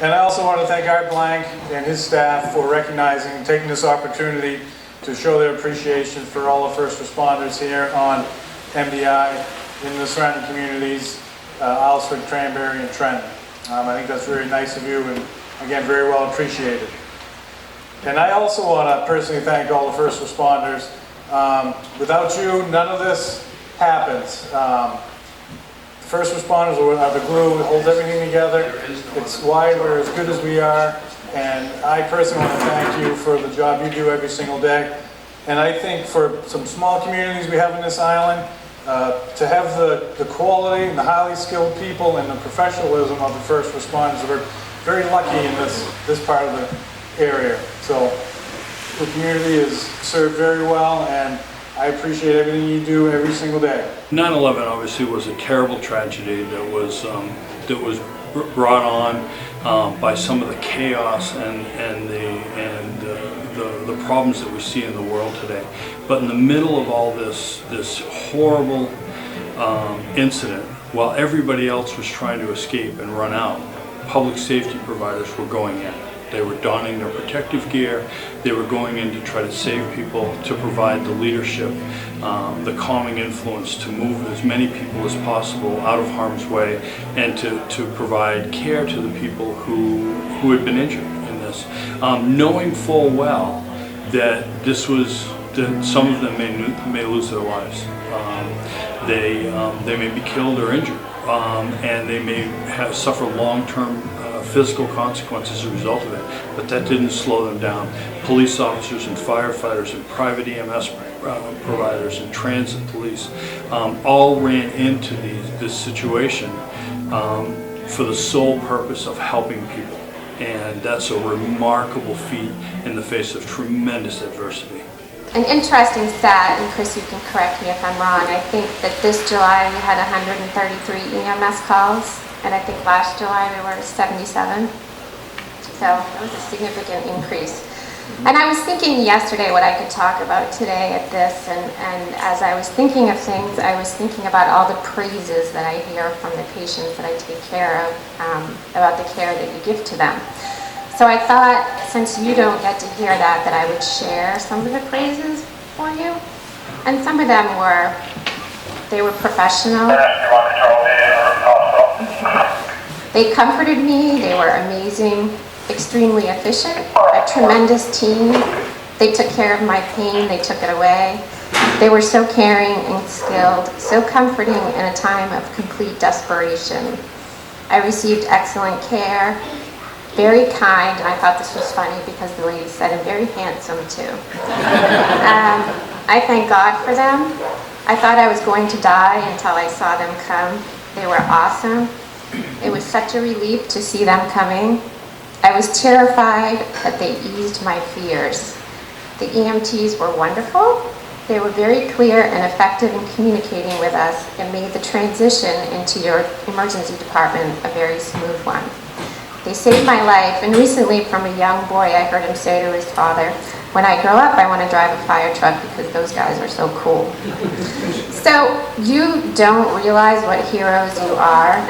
And I also want to thank Art Blank and his staff for recognizing and taking this opportunity to show their appreciation for all the first responders here on MDI in the surrounding communities, Alsford, Cranberry, and Trenton. I think that's very nice of you, and again, very well appreciated. And I also want to personally thank all the first responders. Without you, none of this happens. First responders are the glue that holds everything together. It's why we're as good as we are. And I personally want to thank you for the job you do every single day. And I think for some small communities we have in this island, to have the quality and the highly skilled people and the professionalism of the first responders, we're very lucky in this part of the area. So the community is served very well, and I appreciate everything you do every single day. 9/11 obviously was a terrible tragedy that was brought on by some of the chaos and the problems that we see in the world today. But in the middle of all this horrible incident, while everybody else was trying to escape and run out, public safety providers were going in. They were donning their protective gear. They were going in to try to save people, to provide the leadership, the calming influence to move as many people as possible out of harm's way, and to provide care to the people who had been injured in this, knowing full well that that some of them may lose their lives. They may be killed or injured, and they may suffer long-term physical consequences as a result of it, but that didn't slow them down. Police officers and firefighters and private EMS providers and transit police all ran into this situation for the sole purpose of helping people, and that's a remarkable feat in the face of tremendous adversity. An interesting stat, and Chris, you can correct me if I'm wrong, I think that this July we had 133 EMS calls, and I think last July we were 77. So that was a significant increase. And I was thinking yesterday what I could talk about today at this, and as I was thinking of things, I was thinking about all the praises that I hear from the patients that I take care of, about the care that you give to them. So I thought, since you don't get to hear that I would share some of the praises for you. And some of them were, they were professional. They comforted me, they were amazing, extremely efficient, a tremendous team. They took care of my pain, they took it away. They were so caring and skilled, so comforting in a time of complete desperation. I received excellent care, very kind. I thought this was funny because the lady said I'm very handsome too. I thank God for them. I thought I was going to die until I saw them come. They were awesome. It was such a relief to see them coming. I was terrified, but they eased my fears. The EMTs were wonderful. They were very clear and effective in communicating with us and made the transition into your emergency department a very smooth one. They saved my life, and recently from a young boy I heard him say to his father, when I grow up I want to drive a fire truck because those guys are so cool. So you don't realize what heroes you are